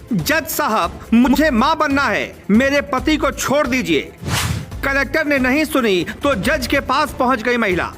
जज साहब, मुझे मां बनना है, मेरे पति को छोड़ दीजिए। कलेक्टर ने नहीं सुनी तो जज के पास पहुंच गई महिला।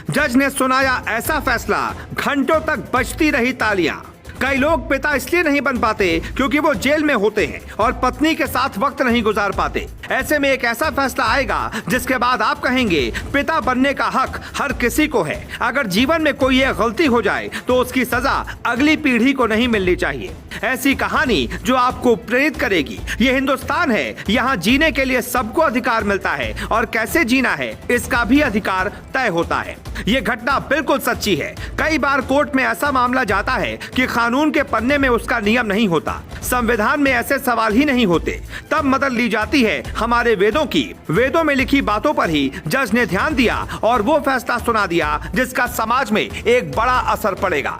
जज ने सुनाया ऐसा फैसला, घंटों तक बजती रही तालियां। कई लोग पिता इसलिए नहीं बन पाते क्योंकि वो जेल में होते हैं और पत्नी के साथ वक्त नहीं गुजार पाते। ऐसे में एक ऐसा फैसला आएगा जिसके बाद आप कहेंगे पिता बनने का हक हर किसी को है। अगर जीवन में कोई एक गलती हो जाए तो उसकी सजा अगली पीढ़ी को नहीं मिलनी चाहिए। ऐसी कहानी जो आपको प्रेरित करेगी। ये हिंदुस्तान है, यहाँ जीने के लिए सबको अधिकार मिलता है और कैसे जीना है इसका भी अधिकार तय होता है। ये घटना बिल्कुल सच्ची है। कई बार कोर्ट में ऐसा मामला जाता है कि कानून के पन्ने में उसका नियम नहीं होता, संविधान में ऐसे सवाल ही नहीं होते। तब मदद ली जाती है हमारे वेदों की। वेदों में लिखी बातों पर ही जज ने ध्यान दिया और वो फैसला सुना दिया जिसका समाज में एक बड़ा असर पड़ेगा।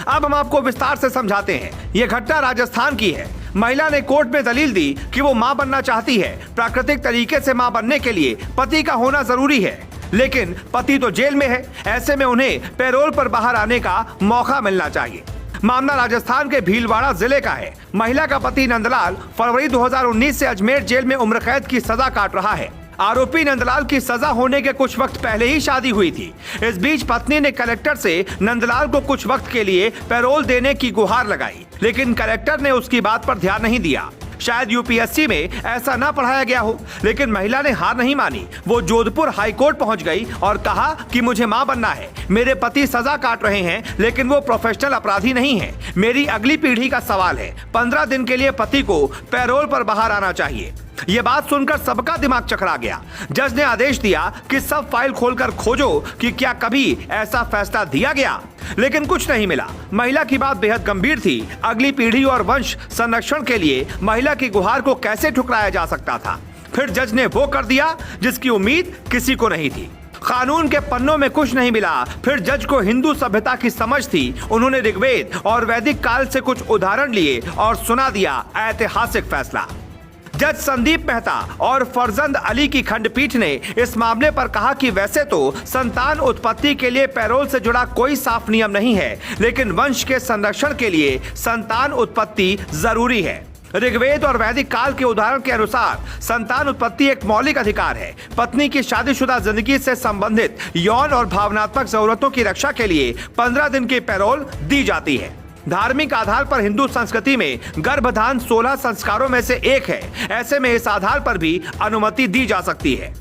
अब हम आपको विस्तार से समझाते हैं। ये घटना राजस्थान की है। महिला ने कोर्ट में दलील दी कि वो मां बनना चाहती है। प्राकृतिक तरीके से मां बनने के लिए पति का होना जरूरी है, लेकिन पति तो जेल में है। ऐसे में उन्हें पैरोल पर बाहर आने का मौका मिलना चाहिए। मामला राजस्थान के भीलवाड़ा जिले का है। महिला का पति नंदलाल फरवरी 2019 से अजमेर जेल में उम्र कैद की सजा काट रहा है। आरोपी नंदलाल की सजा होने के कुछ वक्त पहले ही शादी हुई थी। इस बीच पत्नी ने कलेक्टर से नंदलाल को कुछ वक्त के लिए पैरोल देने की गुहार लगाई, लेकिन कलेक्टर ने उसकी बात पर ध्यान नहीं दिया। शायद यूपीएससी में ऐसा ना पढ़ाया गया हो, लेकिन महिला ने हार नहीं मानी। वो जोधपुर हाई कोर्ट पहुंच गई और कहा कि मुझे मां बनना है। मेरे पति सजा काट रहे हैं, लेकिन वो प्रोफेशनल अपराधी नहीं है। मेरी अगली पीढ़ी का सवाल है। 15 दिन के लिए पति को पैरोल पर बाहर आना चाहिए। ये बात सुनकर सबका दिमाग चकरा गया। जज ने आदेश दिया कि सब फाइल खोलकर खोजो कि क्या कभी ऐसा फैसला दिया गया, लेकिन कुछ नहीं मिला। महिला की बात बेहद गंभीर थी। अगली पीढ़ी और वंश संरक्षण के लिए महिला की गुहार को कैसे ठुकराया जा सकता था। फिर जज ने वो कर दिया जिसकी उम्मीद किसी को नहीं थी। कानून के पन्नों में कुछ नहीं मिला। फिर जज को हिंदू सभ्यता की समझ थी। उन्होंने ऋग्वेद और वैदिक काल से कुछ उदाहरण लिए और सुना दिया ऐतिहासिक फैसला। जज संदीप मेहता और फरजंद अली की खंडपीठ ने इस मामले पर कहा कि वैसे तो संतान उत्पत्ति के लिए पैरोल से जुड़ा कोई साफ नियम नहीं है, लेकिन वंश के संरक्षण के लिए संतान उत्पत्ति जरूरी है। ऋग्वेद और वैदिक काल के उदाहरण के अनुसार संतान उत्पत्ति एक मौलिक अधिकार है। पत्नी की शादीशुदा जिंदगी से संबंधित यौन और भावनात्मक जरूरतों की रक्षा के लिए 15 दिन की पैरोल दी जाती है। धार्मिक आधार पर हिंदू संस्कृति में गर्भधान 16 संस्कारों में से एक है। ऐसे में इस आधार पर भी अनुमति दी जा सकती है।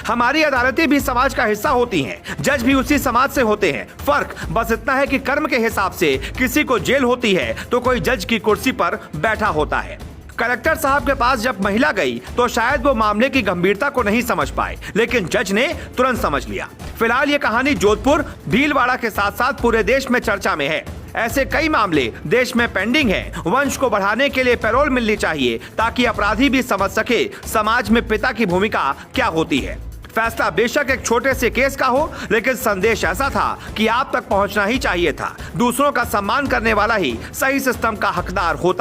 हमारी अदालतें भी समाज का हिस्सा होती हैं। जज भी उसी समाज से होते हैं। फर्क बस इतना है कि कर्म के हिसाब से किसी को जेल होती है तो कोई जज की कुर्सी पर बैठा होता है। कलेक्टर साहब के पास जब महिला गई तो शायद वो मामले की गंभीरता को नहीं समझ पाए, लेकिन जज ने तुरंत समझ लिया। फिलहाल ये कहानी जोधपुर भीलवाड़ा के साथ साथ पूरे देश में चर्चा में है। ऐसे कई मामले देश में पेंडिंग हैं। वंश को बढ़ाने के लिए पैरोल मिलनी चाहिए ताकि अपराधी भी समझ सके समाज में पिता की भूमिका क्या होती है। फैसला बेशक एक छोटे से केस का हो, लेकिन संदेश ऐसा था कि आप तक पहुंचना ही चाहिए था। दूसरों का सम्मान करने वाला ही सही सिस्टम का हकदार होता।